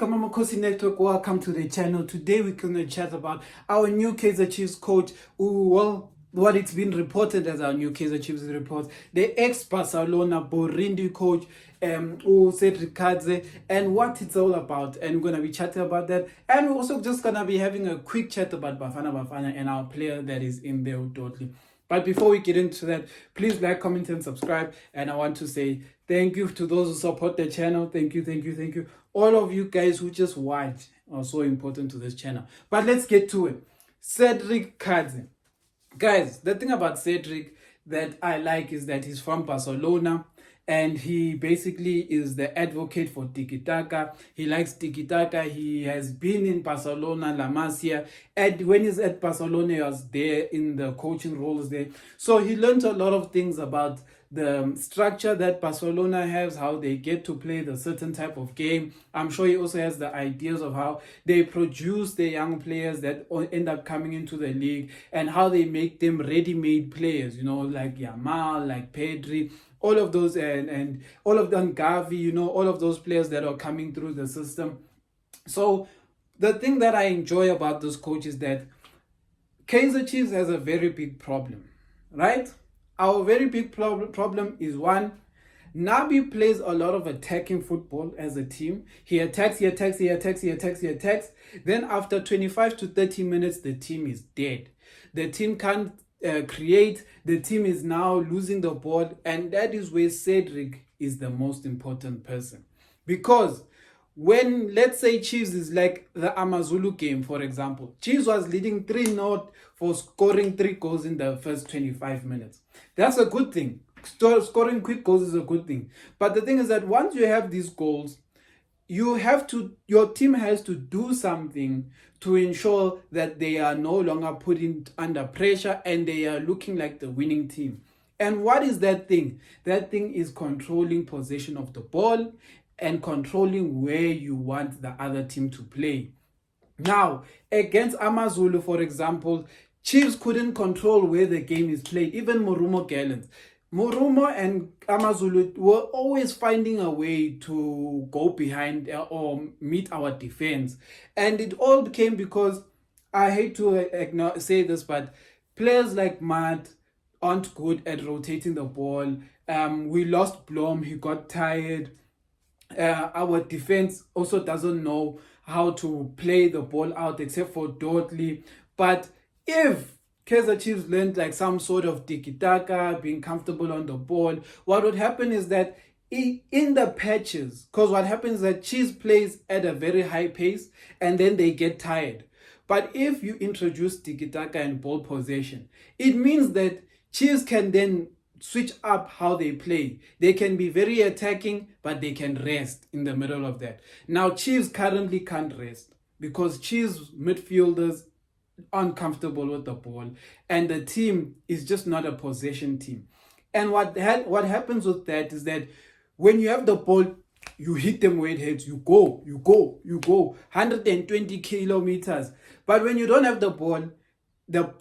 Welcome Amakhosi Network, welcome to the channel. Today we're going to chat about our new Kaizer Chiefs coach, what it's been reported as our new Kaizer Chiefs report, the ex-Barcelona Burundi coach, Cedric Kaizer, and what it's all about. And we're going to be chatting about that. And we're also just going to be having a quick chat about Bafana Bafana and our player that is in there, Dudley. But before we get into that, please like, comment, and subscribe. And I want to say thank you to those who support the channel. Thank you. All of you guys who just watch are so important to this channel. But let's get to it. Cedric Kaizer. Guys, the thing about Cedric that I like is that he's from Barcelona. And he basically is the advocate for tiki-taka. He likes tiki-taka. He has been in Barcelona, La Masia. And when he's at Barcelona, he was there in the coaching roles there. So he learned a lot of things about the structure that Barcelona has, how they get to play the certain type of game. I'm sure he also has the ideas of how they produce the young players that end up coming into the league and how they make them ready-made players, like Yamal, like Pedri, all of those, and all of them, Gavi, all of those players that are coming through the system. So the thing that I enjoy about this coach is that Kaizer Chiefs has a very big problem, right? Our very big problem is one, Nabi plays a lot of attacking football as a team. He attacks. Then after 25 to 30 minutes, the team is dead. The team can't create. The team is now losing the ball. And that is where Cedric is the most important person. Because when, let's say, Chiefs is like the Amazulu game, for example. Chiefs was leading 3-0 for scoring 3 goals in the first 25 minutes. That's a good thing. Scoring quick goals is a good thing. But the thing is that once you have these goals, your team has to do something to ensure that they are no longer put under pressure and they are looking like the winning team. And what is that thing? That thing is controlling possession of the ball and controlling where you want the other team to play. Now, against Amazulu, for example, Chiefs couldn't control where the game is played. Even Morumo Gallants. Morumo and Amazulu were always finding a way to go behind or meet our defense. And it all came because, I hate to say this, but players like Matt aren't good at rotating the ball. We lost Blom, he got tired. Our defense also doesn't know how to play the ball out except for Dudley. But if Kaizer Chiefs learned like some sort of tiki-taka, being comfortable on the ball, what would happen is that in the patches, because what happens is that Chiefs plays at a very high pace and then they get tired. But if you introduce tiki-taka and ball possession, it means that Chiefs can then switch up how they play. They can be very attacking, but they can rest in the middle of that. Now, Chiefs currently can't rest because Chiefs midfielders uncomfortable with the ball and the team is just not a possession team. And what happens with that is that when you have the ball, you hit them where it hits, you go 120 kilometers. But when you don't have the ball,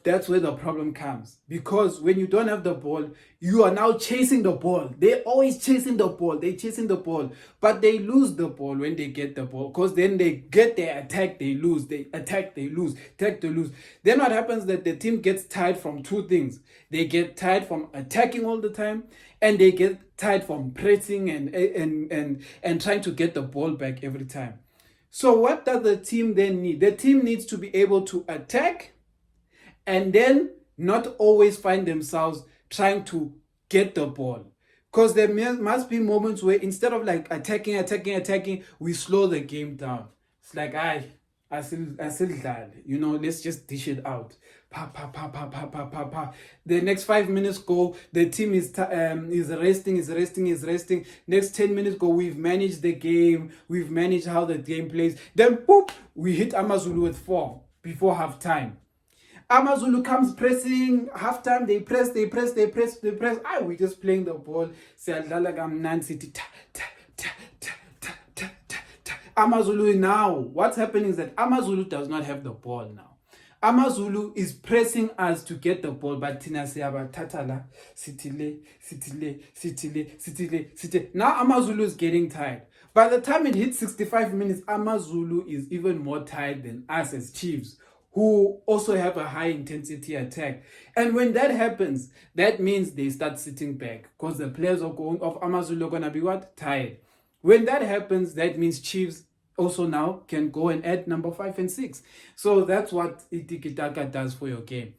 that's where the problem comes. Because when you don't have the ball, you are now chasing the ball. They're always chasing the ball. They're chasing the ball. But they lose the ball when they get the ball. Because then they get their attack, they lose. They attack, they lose. Attack, they lose. Then what happens is that the team gets tired from two things. They get tired from attacking all the time. And they get tired from pressing and trying to get the ball back every time. So what does the team then need? The team needs to be able to attack and then not always find themselves trying to get the ball. Because there must be moments where instead of like attacking, we slow the game down. It's like, I still let's just dish it out. The next 5 minutes go, the team is resting. Next 10 minutes go, we've managed the game, we've managed how the game plays. Then, boop, we hit Amazulu with 4 before half time. Amazulu comes pressing, halftime, they press. We're just playing the ball. Amazulu now, what's happening is that Amazulu does not have the ball now. Amazulu is pressing us to get the ball, but Tina Siaba Tatala, Sitile. Now Amazulu is getting tired. By the time it hits 65 minutes, Amazulu is even more tired than us as Chiefs, who also have a high intensity attack. And when that happens, that means they start sitting back because the players of Amazulu are going to be what? Tired. When that happens, that means Chiefs also now can go and add number 5 and 6. So that's what tiki-taka does for your game.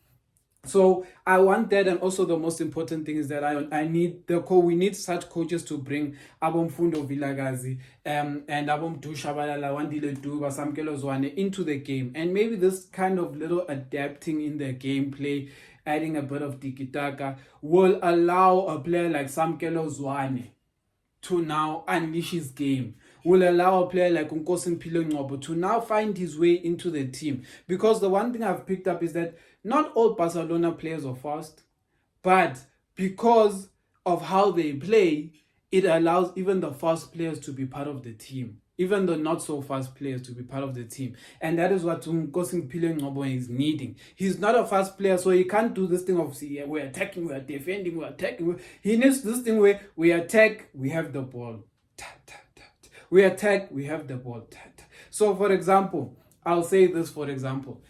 So I want that, and also the most important thing is that I need we need such coaches to bring Abomfundo Vilagazi and Abomdu Shabalala Wandile Duba Samkelo Zwane into the game, and maybe this kind of little adapting in the gameplay, adding a bit of tiki-taka, will allow a player like Samkelo Zwane to now unleash his game, will allow a player like Nkosi Mpilo to now find his way into the team. Because the one thing I've picked up is that not all Barcelona players are fast, but because of how they play, it allows even the fast players to be part of the team, even the not so fast players to be part of the team. And that is what Nkosi Mpilo is needing. He's not a fast player, so he can't do this thing of, see, we're attacking, we're defending, we're attacking. He needs this thing where we attack, we have the ball. We attack, we have the ball. So for example, I'll say this for example.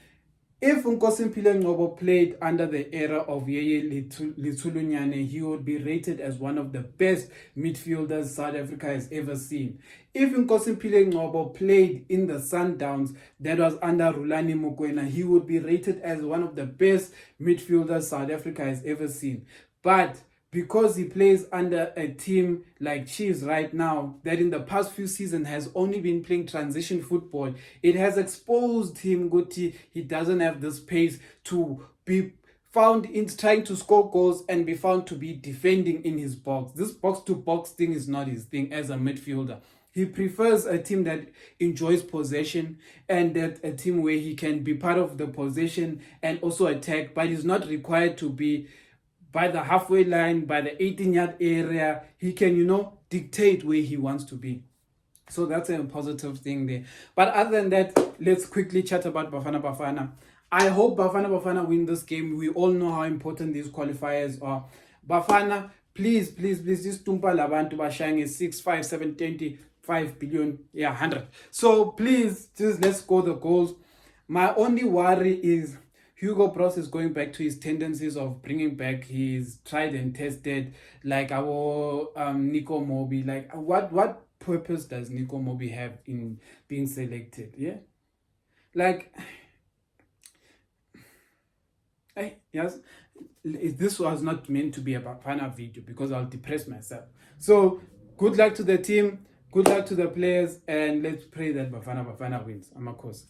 If Nkosi Mpilo played under the era of Yeye Litulunyane, he would be rated as one of the best midfielders South Africa has ever seen. If Nkosi Mpilo played in the Sundowns that was under Rulani Mokoena, he would be rated as one of the best midfielders South Africa has ever seen. But because he plays under a team like Chiefs right now, that in the past few seasons has only been playing transition football, it has exposed him, Guti. He doesn't have the space to be found in trying to score goals and be found to be defending in his box. This box-to-box thing is not his thing as a midfielder. He prefers a team that enjoys possession and that a team where he can be part of the possession and also attack, but he's not required to be by the halfway line, by the 18-yard area. He can, dictate where he wants to be. So that's a positive thing there. But other than that, let's quickly chat about Bafana Bafana. I hope Bafana Bafana win this game. We all know how important these qualifiers are. Bafana, please, this Tumpa Labantu Bashangi 6, 5, 7, 25 billion, 100. So please, just let's score the goals. My only worry is Hugo Bros is going back to his tendencies of bringing back his tried and tested, like our Nico Mobi. Like, what purpose does Nico Mobi have in being selected? Yeah, like, yes, this was not meant to be a Bafana video because I'll depress myself. So good luck to the team, good luck to the players, and let's pray that Bafana Bafana wins. Amakhosi.